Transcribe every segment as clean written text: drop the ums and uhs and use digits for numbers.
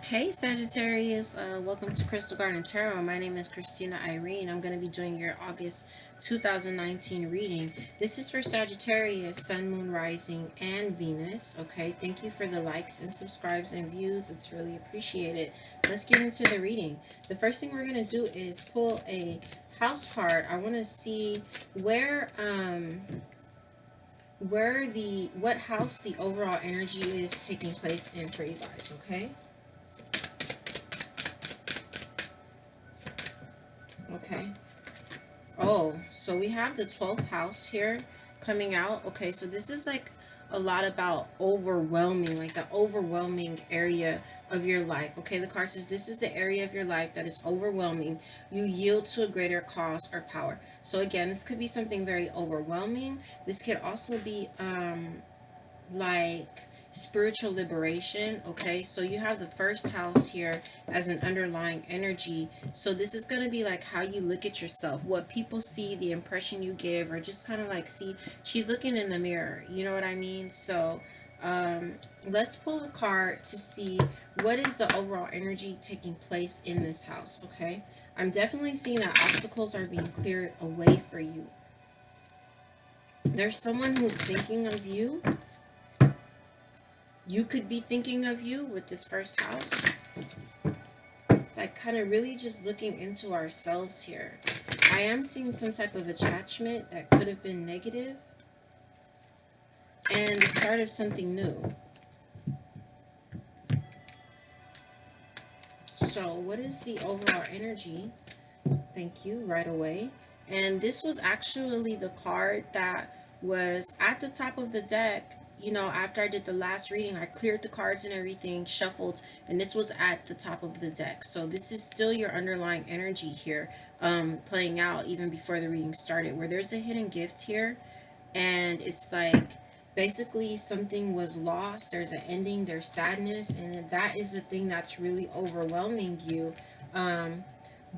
Hey Sagittarius, welcome to Crystal Garden Tarot. My name is Christina Irene. I'm going to be doing your August 2019 reading. This is for Sagittarius, Sun, Moon, Rising, and Venus. Okay, thank you for the likes and subscribes and views. It's really appreciated. Let's get into the reading. The first thing we're going to do is pull a house card. I want to see what house the overall energy is taking place in for you guys, okay? Okay. Oh, so we have the 12th house here coming out. Okay, so this is like a lot about overwhelming, like the overwhelming area of your life. Okay, the card says this is the area of your life that is overwhelming. You yield to a greater cause or power. So again, this could be something very overwhelming. This could also be like spiritual liberation. Okay, so you have the first house here as an underlying energy, so this is going to be like how you look at yourself, what people see, the impression you give, or just kind of like see she's looking in the mirror, you know what I mean? So let's pull a card to see what is the overall energy taking place in this house. Okay, I'm definitely seeing that obstacles are being cleared away for you. There's someone who's thinking of you. You could be thinking of you with this first house. It's like kind of really just looking into ourselves here. I am seeing some type of attachment that could have been negative and the start of something new. So what is the overall energy? Thank you, right away. And this was actually the card that was at the top of the deck. You know, after I did the last reading, I cleared the cards and everything, shuffled, and this was at the top of the deck. So this is still your underlying energy here, playing out even before the reading started, where there's a hidden gift here, and it's like basically something was lost, there's an ending, there's sadness, and that is the thing that's really overwhelming you.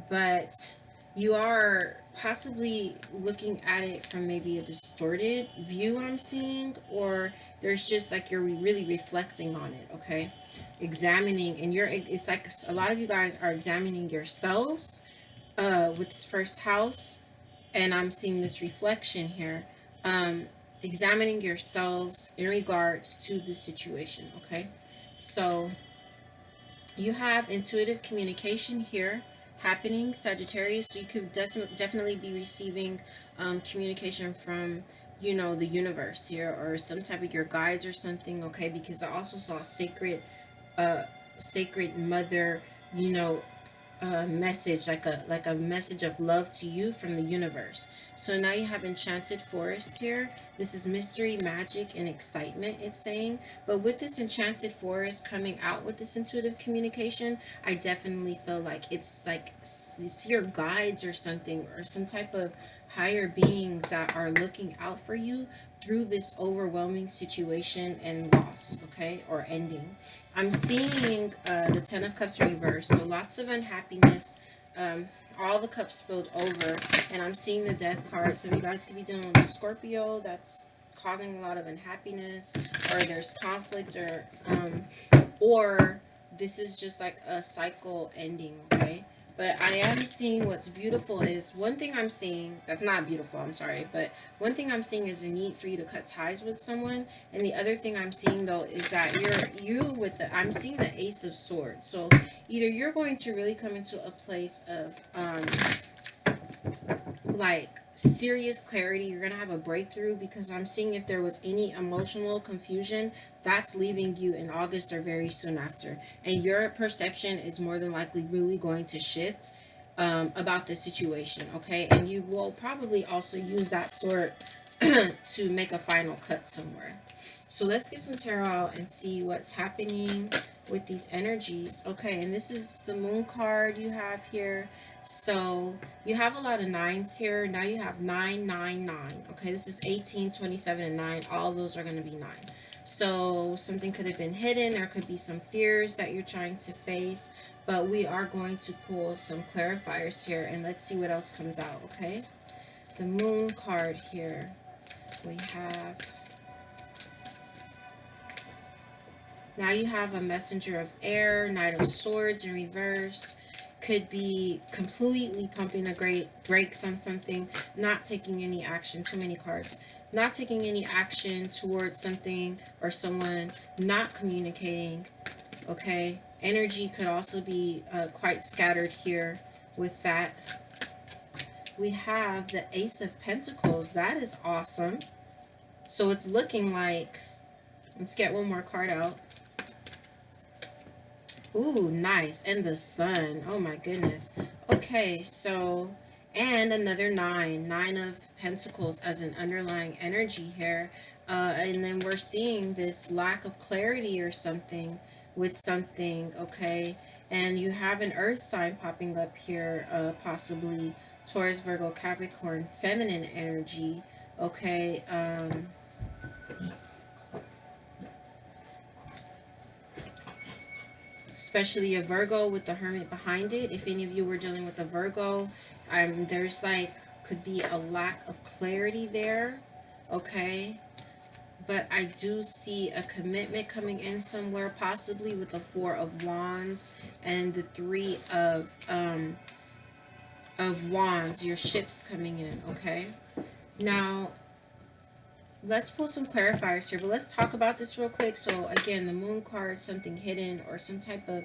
But you are possibly looking at it from maybe a distorted view, I'm seeing, or there's just like you're really reflecting on it. Okay, examining, and it's like a lot of you guys are examining yourselves with this first house, and I'm seeing this reflection here, examining yourselves in regards to the situation. Okay, so you have intuitive communication here happening, Sagittarius. So you could definitely be receiving communication from, you know, the universe here, or some type of your guides or something. Okay, because I also saw uh sacred mother, you know, message, like a message of love to you from the universe. So now you have enchanted forest here. This is mystery, magic, and excitement, it's saying. But with this enchanted forest coming out with this intuitive communication, I definitely feel like it's your guides or something, or some type of higher beings that are looking out for you through this overwhelming situation and loss, okay, or ending. I'm seeing the Ten of Cups reversed, so lots of unhappiness, all the cups spilled over, and I'm seeing the Death card. So you guys could be dealing with a Scorpio that's causing a lot of unhappiness, or there's conflict, or this is just like a cycle ending, okay? But I am seeing what's beautiful is one thing I'm seeing that's not beautiful, I'm sorry, but one thing I'm seeing is a need for you to cut ties with someone, and the other thing I'm seeing though is that I'm seeing the Ace of Swords. So either you're going to really come into a place of like serious clarity, you're gonna have a breakthrough, because I'm seeing if there was any emotional confusion, that's leaving you in August or very soon after, and your perception is more than likely really going to shift about the situation. Okay, and you will probably also use that sword to make a final cut somewhere. So let's get some tarot out and see what's happening with these energies. Okay, and this is the moon card you have here. So you have a lot of nines here. Now you have 999. Okay, this is 18, 27, and 9. All those are going to be 9. So something could have been hidden. There could be some fears that you're trying to face. But we are going to pull some clarifiers here, and let's see what else comes out. Okay, the moon card here. We have Now you have a messenger of air, Knight of Swords in reverse. Could be completely pumping the brakes on something, not taking any action. Too many cards. Not taking any action towards something or someone, not communicating. Okay, energy could also be quite scattered here with that. We have the Ace of Pentacles. That is awesome. So it's looking like, let's get one more card out. Ooh, nice. And the Sun. Oh my goodness. Okay, so, and another 9. 9 of Pentacles as an underlying energy here. And then we're seeing this lack of clarity or something with something, okay? And you have an Earth sign popping up here, possibly Taurus, Virgo, Capricorn, feminine energy, okay? Especially a Virgo with the Hermit behind it. If any of you were dealing with a Virgo, there's like, could be a lack of clarity there, okay? But I do see a commitment coming in somewhere, possibly with the 4 of Wands and the 3 of Wands, your ships coming in, okay? Now, let's pull some clarifiers here, but let's talk about this real quick. So again, the Moon card, something hidden or some type of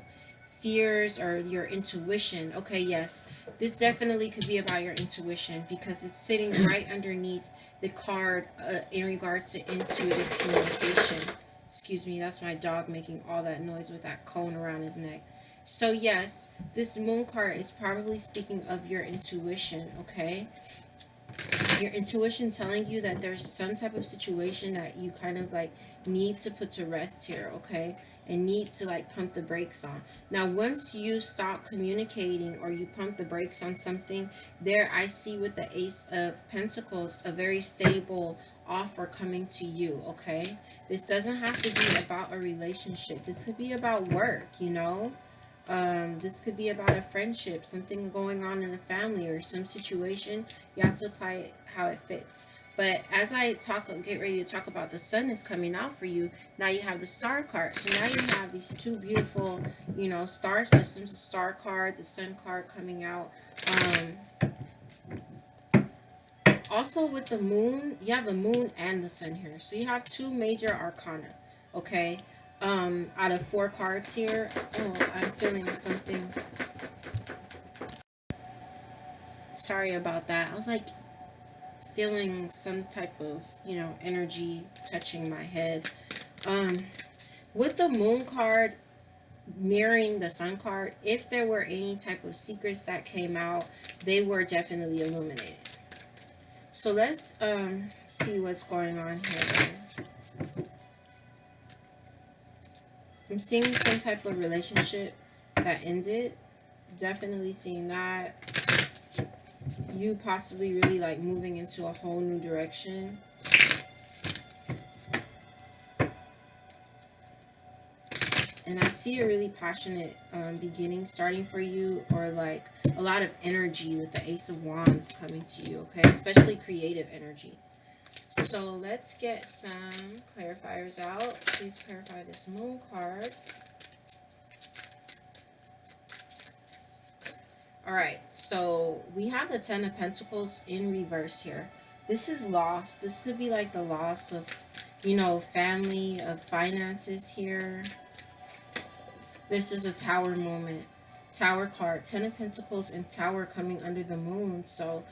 fears or your intuition. Okay, yes, this definitely could be about your intuition because it's sitting right underneath the card in regards to intuitive communication. Excuse me, that's my dog making all that noise with that cone around his neck. So yes, this Moon card is probably speaking of your intuition, okay? Your intuition telling you that there's some type of situation that you kind of like need to put to rest here, okay? And need to like pump the brakes on. Now, once you stop communicating or you pump the brakes on something, there I see with the Ace of Pentacles a very stable offer coming to you, okay? This doesn't have to be about a relationship. This could be about work, you know? This could be about a friendship, something going on in a family or some situation. You have to apply it how it fits. But as I get ready to talk about the Sun is coming out for you, now you have the Star card. So now you have these two beautiful, you know, star systems, the Star card, the Sun card coming out. Also with the Moon, you have the Moon and the Sun here. So you have two major arcana, okay? Out of 4 cards here. Oh, I'm feeling something. Sorry about that. I was like feeling some type of, you know, energy touching my head. With the Moon card mirroring the Sun card, if there were any type of secrets that came out, they were definitely illuminated. So let's see what's going on here. I'm seeing some type of relationship that ended. Definitely seeing that. You possibly really like moving into a whole new direction. And I see a really passionate beginning starting for you, or like a lot of energy with the Ace of Wands coming to you, okay? Especially creative energy. So let's get some clarifiers out. Please clarify this Moon card. Alright, so we have the 10 of Pentacles in reverse here. This is loss. This could be like the loss of, you know, family, of finances here. This is a Tower moment. Tower card. 10 of Pentacles and Tower coming under the Moon. So,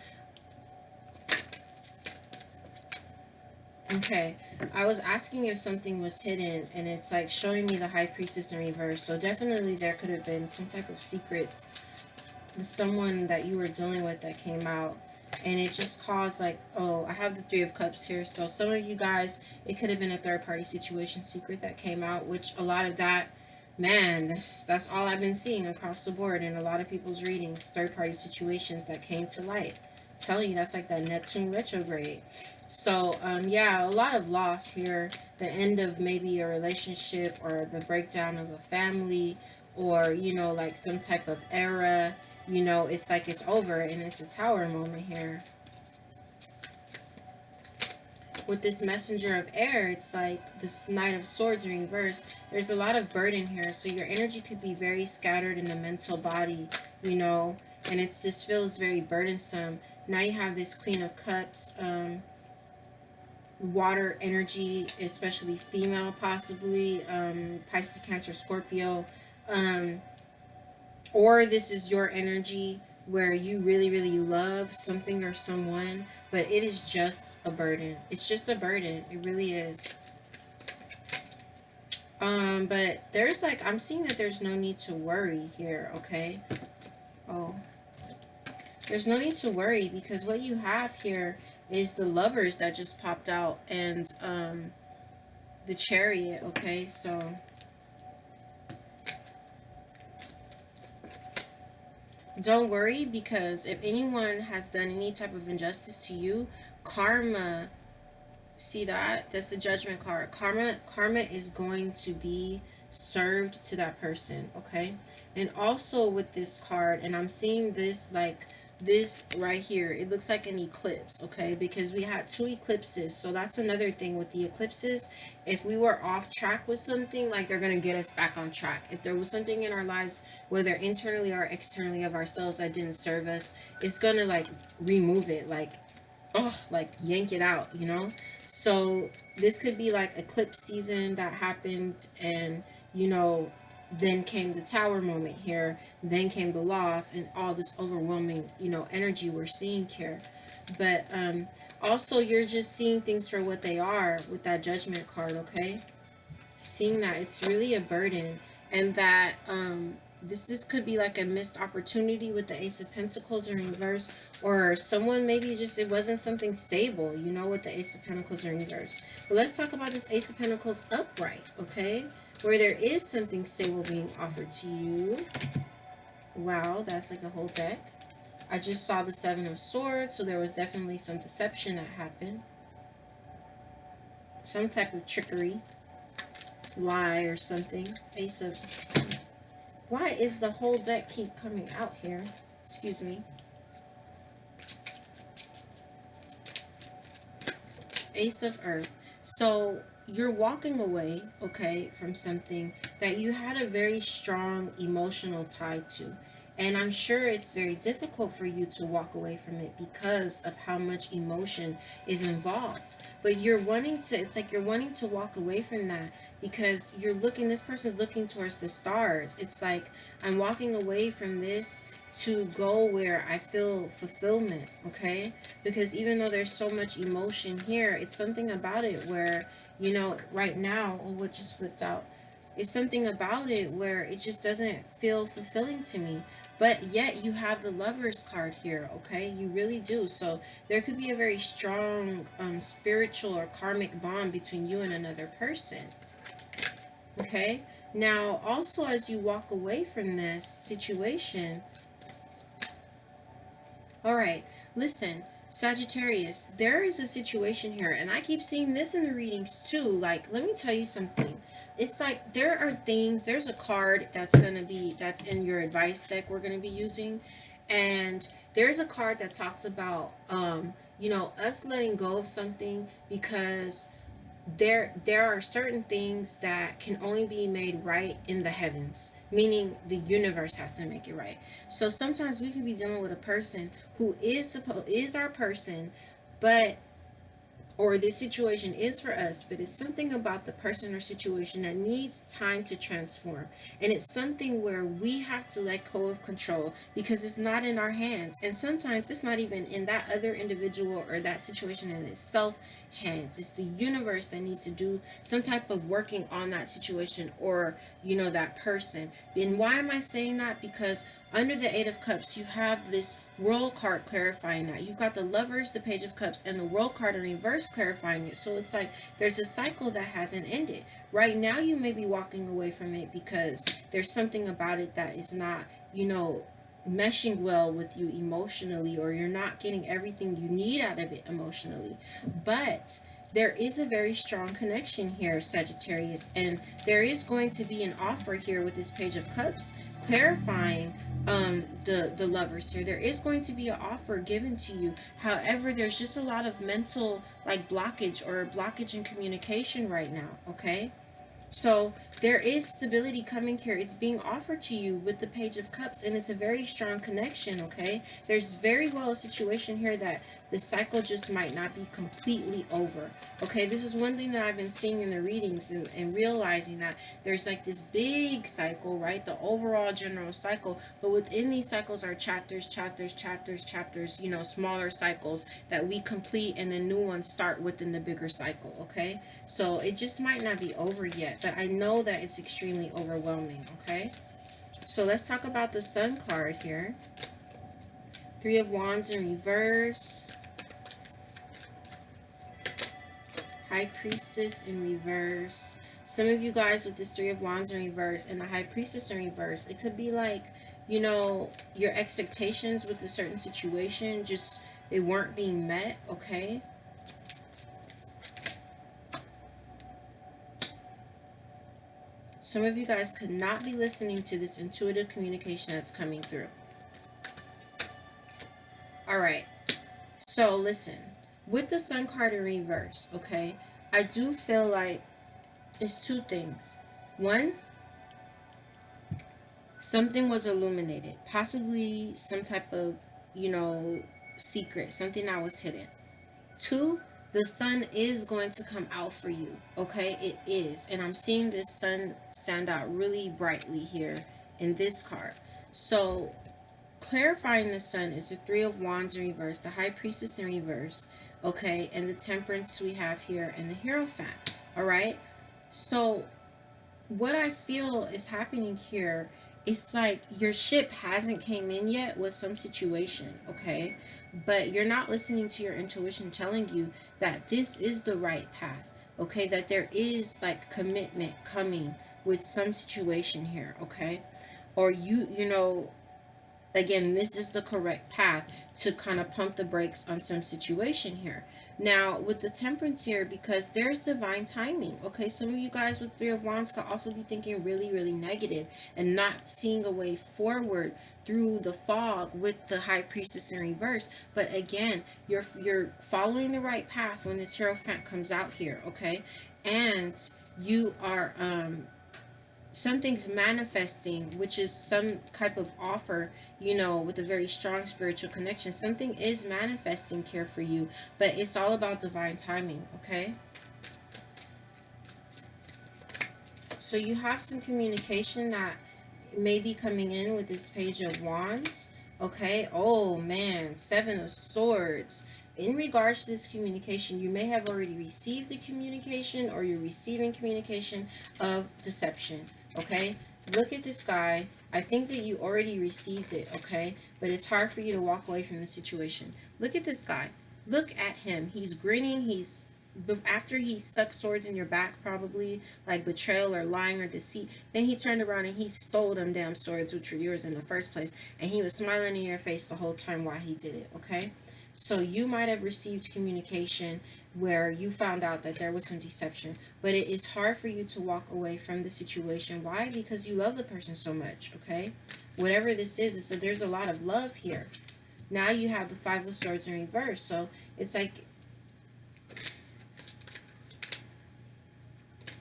okay, I was asking if something was hidden, and it's like showing me the High Priestess in reverse. So definitely there could have been some type of secrets with someone that you were dealing with that came out, and it just caused like, oh, I have the 3 of Cups here. So some of you guys, it could have been a third-party situation secret that came out, which a lot of that, man, that's all I've been seeing across the board in a lot of people's readings, third-party situations that came to light. I'm telling you, that's like that Neptune retrograde. So yeah, a lot of loss here, the end of maybe a relationship or the breakdown of a family, or, you know, like some type of era. You know, it's like it's over, and it's a Tower moment here. with this messenger of air, it's like this Knight of Swords in reverse. There's a lot of burden here. So your energy could be very scattered in the mental body, you know, and it just feels very burdensome. Now you have this Queen of Cups, water energy, especially female, possibly, Pisces, Cancer, Scorpio, um, or this is your energy where you really, really love something or someone, but it is just a burden. It's just a burden. It really is. But there's like, I'm seeing that there's no need to worry here, okay? Oh, there's no need to worry because what you have here is the Lovers that just popped out, and the Chariot, okay? So don't worry, because if anyone has done any type of injustice to you, karma, see that? That's the Judgment card. Karma is going to be served to that person, okay? And also with this card, and I'm seeing this like this right here, it looks like an eclipse, okay? Because we had 2 eclipses. So that's another thing with the eclipses. If we were off track with something, like, they're going to get us back on track. If there was something in our lives, whether internally or externally of ourselves, that didn't serve us, it's going to like remove it, like, oh, like yank it out, you know? So this could be like eclipse season that happened, and, you know, then came the Tower moment here, then came the loss, and all this overwhelming, you know, energy we're seeing here. But also, you're just seeing things for what they are with that Judgment card, okay? Seeing that it's really a burden, and that this could be like a missed opportunity with the Ace of Pentacles in reverse, or someone maybe just, it wasn't something stable, you know, with the Ace of Pentacles in reverse. But let's talk about this Ace of Pentacles upright, okay? Where there is something stable being offered to you. Wow, that's like the whole deck. I just saw the Seven of Swords, so there was definitely some deception that happened. Some type of trickery, lie or something. Ace of... Why is the whole deck keep coming out here? Excuse me. Ace of Earth. So you're walking away, okay, from something that you had a very strong emotional tie to. And I'm sure it's very difficult for you to walk away from it because of how much emotion is involved. But you're wanting to, it's like you're wanting to walk away from that because you're looking, this person's looking towards the stars. It's like, I'm walking away from this to go where I feel fulfillment, okay? Because even though there's so much emotion here, it's something about it where, you know, right now, oh, what just flipped out? It's something about it where it just doesn't feel fulfilling to me. But yet you have the Lovers card here, okay? You really do. So there could be a very strong spiritual or karmic bond between you and another person, okay? Now, also, as you walk away from this situation, all right, listen, Sagittarius, there is a situation here, and I keep seeing this in the readings too. Like, let me tell you something. It's like there are things, there's a card that's going to be, that's in your advice deck we're going to be using, and there's a card that talks about, you know, us letting go of something because there are certain things that can only be made right in the heavens, meaning the universe has to make it right. So sometimes we could be dealing with a person who is our person, but, or this situation is for us, but it's something about the person or situation that needs time to transform. And it's something where we have to let go of control because it's not in our hands. And sometimes it's not even in that other individual or that situation in itself hands. It's the universe that needs to do some type of working on that situation or, you know, that person. And why am I saying that? Because under the Eight of Cups, you have this World card clarifying that. You've got the Lovers, the Page of Cups, and the World card in reverse clarifying it. So it's like there's a cycle that hasn't ended. Right now, you may be walking away from it because there's something about it that is not, you know, meshing well with you emotionally, or you're not getting everything you need out of it emotionally. But there is a very strong connection here, Sagittarius, and there is going to be an offer here with this Page of Cups, clarifying the lovers here. There is going to be an offer given to you. However, there's just a lot of mental like blockage or blockage in communication right now, okay? So there is stability coming here. It's being offered to you with the Page of Cups, and it's a very strong connection, okay? There's very well a situation here that the cycle just might not be completely over, okay? This is one thing that I've been seeing in the readings, and realizing that there's like this big cycle, right? The overall general cycle, but within these cycles are chapters, you know, smaller cycles that we complete, and then new ones start within the bigger cycle, okay? So it just might not be over yet, but I know that it's extremely overwhelming, okay? So let's talk about the Sun card here. Three of Wands in reverse. High Priestess in reverse. Some of you guys with this Three of Wands in reverse and the High Priestess in reverse, it could be like, you know, your expectations with a certain situation, just they weren't being met, okay? Some of you guys could not be listening to this intuitive communication that's coming through. All right. So listen, with the Sun card in reverse, okay, I do feel like it's two things. One, something was illuminated, possibly some type of, you know, secret, something that was hidden. Two, the sun is going to come out for you, okay? It is. And I'm seeing this sun stand out really brightly here in this card. So clarifying the sun is the Three of Wands in reverse, the High Priestess in reverse, okay, and the Temperance we have here, and the Hierophant, all right? So what I feel is happening here, it's like your ship hasn't came in yet with some situation, okay? But you're not listening to your intuition telling you that this is the right path, okay? That there is like commitment coming with some situation here, okay? Or you know, again, this is the correct path to kind of pump the brakes on some situation here. Now, with the Temperance here, because there's divine timing, okay? Some of you guys with Three of Wands could also be thinking really, really negative and not seeing a way forward through the fog with the High Priestess in reverse. But again, you're following the right path when this Hierophant comes out here, okay? And you are something's manifesting, which is some type of offer, you know, with a very strong spiritual connection. Something is manifesting here for you, but it's all about divine timing, okay? So you have some communication that may be coming in with this Page of Wands, okay? Oh man, Seven of Swords. In regards to this communication, you may have already received the communication, or you're receiving communication of deception, okay? Look at this guy. I think that you already received it, okay? But it's hard for you to walk away from the situation. Look at this guy. Look at him. He's grinning. He's, after he stuck swords in your back, probably like betrayal or lying or deceit, then he turned around and he stole them damn swords, which were yours in the first place, and he was smiling in your face the whole time while he did it, okay? So you might have received communication where you found out that there was some deception, but it is hard for you to walk away from the situation. Why? Because you love the person so much, okay? Whatever this is that there's a lot of love here. Now you have the Five of Swords in reverse, so it's like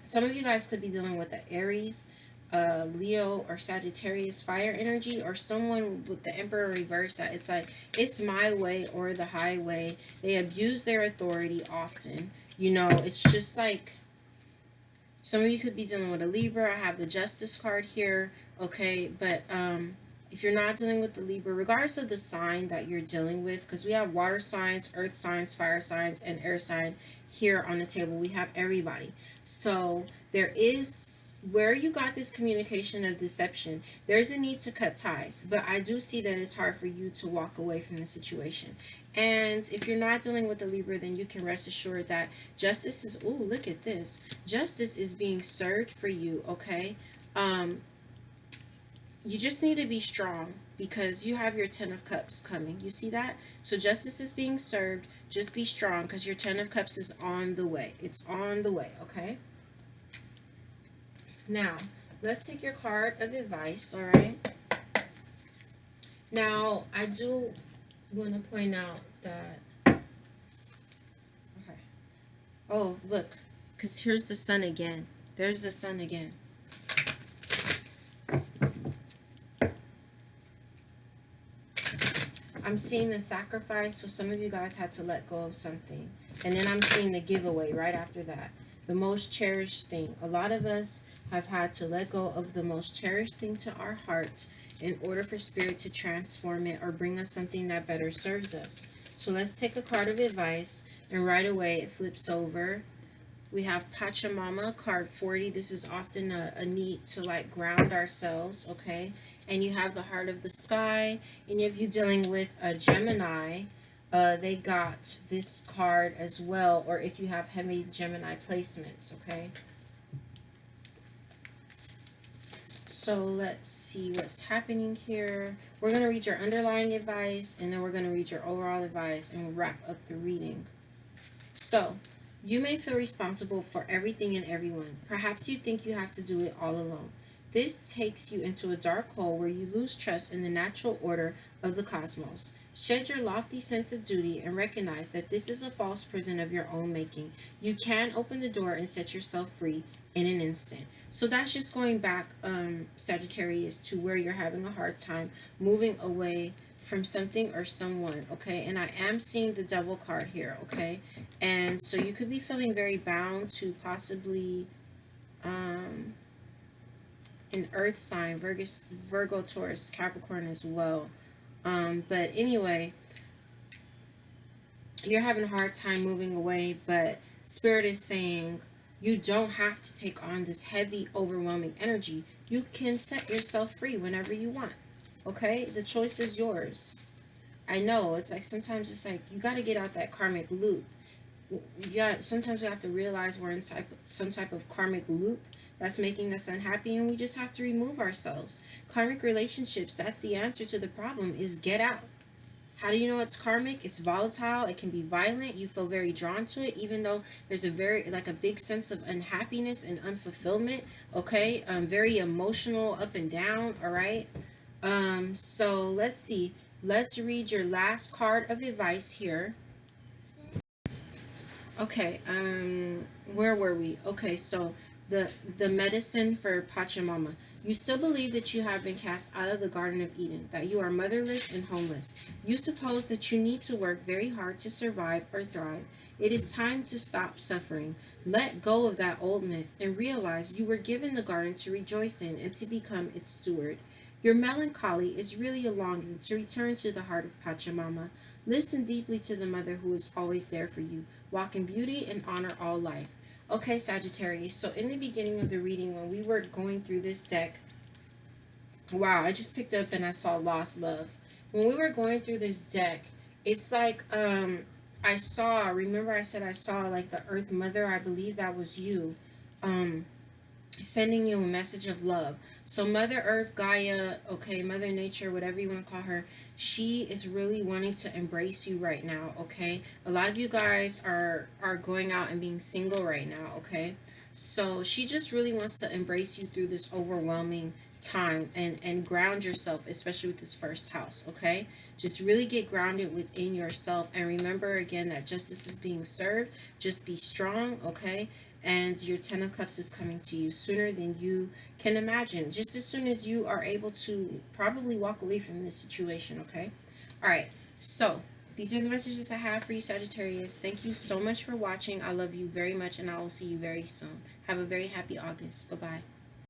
some of you guys could be dealing with the Aries, Leo, or Sagittarius fire energy, or someone with the Emperor reverse, that it's like it's my way or the highway. They abuse their authority often, you know. It's just like some of you could be dealing with a Libra. I have the Justice card here, okay? But if you're not dealing with the Libra, regardless of the sign that you're dealing with, because we have water signs, earth signs, fire signs, and air sign here on the table, we have everybody. So there is, where you got this communication of deception, there's a need to cut ties, but I do see that it's hard for you to walk away from the situation. And if you're not dealing with the Libra, then you can rest assured that justice is, oh, look at this, justice is being served for you, okay? you just need to be strong because you have your 10 of cups coming. You see that? So justice is being served. Just be strong because your 10 of cups is on the way. It's on the way, okay? Now, let's take your card of advice, all right? Now, I do want to point out that, okay. Oh, look, because here's the sun again. There's the sun again. I'm seeing the sacrifice, so some of you guys had to let go of something. And then I'm seeing the giveaway right after that. The most cherished thing. A lot of us have had to let go of the most cherished thing to our hearts in order for spirit to transform it or bring us something that better serves us. So let's take a card of advice, and right away it flips over. We have Pachamama, card 40. This is often a need to like ground ourselves, okay? And you have the heart of the sky. And if you're dealing with a Gemini, they got this card as well. Or if you have heavy Gemini placements, okay? So let's see what's happening here. We're going to read your underlying advice, and then we're going to read your overall advice, and we'll wrap up the reading. So, you may feel responsible for everything and everyone. Perhaps you think you have to do it all alone. This takes you into a dark hole where you lose trust in the natural order of the cosmos. Shed your lofty sense of duty and recognize that this is a false prison of your own making. You can open the door and set yourself free in an instant. So that's just going back, Sagittarius, to where you're having a hard time moving away from something or someone, okay? And I am seeing the Devil card here, okay? And so you could be feeling very bound to possibly an earth sign, Virgo, Taurus, Capricorn as well. But anyway, you're having a hard time moving away, but Spirit is saying you don't have to take on this heavy, overwhelming energy. You can set yourself free whenever you want. Okay, the choice is yours. I know it's like sometimes it's like you got to get out that karmic loop. Yeah, sometimes we have to realize we're in some type of karmic loop that's making us unhappy, and we just have to remove ourselves. Karmic relationships, that's the answer to the problem, is get out. How do you know it's karmic? It's volatile. It can be violent. You feel very drawn to it, even though there's a very, like a big sense of unhappiness and unfulfillment. Okay, very emotional, up and down. All right. So let's see. Let's read your last card of advice here. Okay, where were we? Okay, so the medicine for Pachamama. You still believe that you have been cast out of the Garden of Eden, that you are motherless and homeless. You suppose that you need to work very hard to survive or thrive. It is time to stop suffering. Let go of that old myth and realize you were given the garden to rejoice in and to become its steward. Your melancholy is really a longing to return to the heart of Pachamama. Listen deeply to the mother who is always there for you. Walk in beauty and honor all life. Okay, Sagittarius, so in the beginning of the reading, when we were going through this deck, wow, I just picked up and I saw Lost Love. When we were going through this deck, it's like, I saw, remember I said I saw like the Earth Mother, I believe that was you, sending you a message of love. So Mother Earth, Gaia, okay, Mother Nature, whatever you want to call her, she is really wanting to embrace you right now, okay? A lot of you guys are going out and being single right now, okay? So she just really wants to embrace you through this overwhelming time and ground yourself, especially with this first house, okay? Just really get grounded within yourself and remember again that justice is being served. Just be strong, okay? And your 10 of cups is coming to you sooner than you can imagine, just as soon as you are able to probably walk away from this situation, okay? All right, so these are the messages I have for you, Sagittarius. Thank you so much for watching. I love you very much, and I will see you very soon. Have a very happy August. Bye-bye.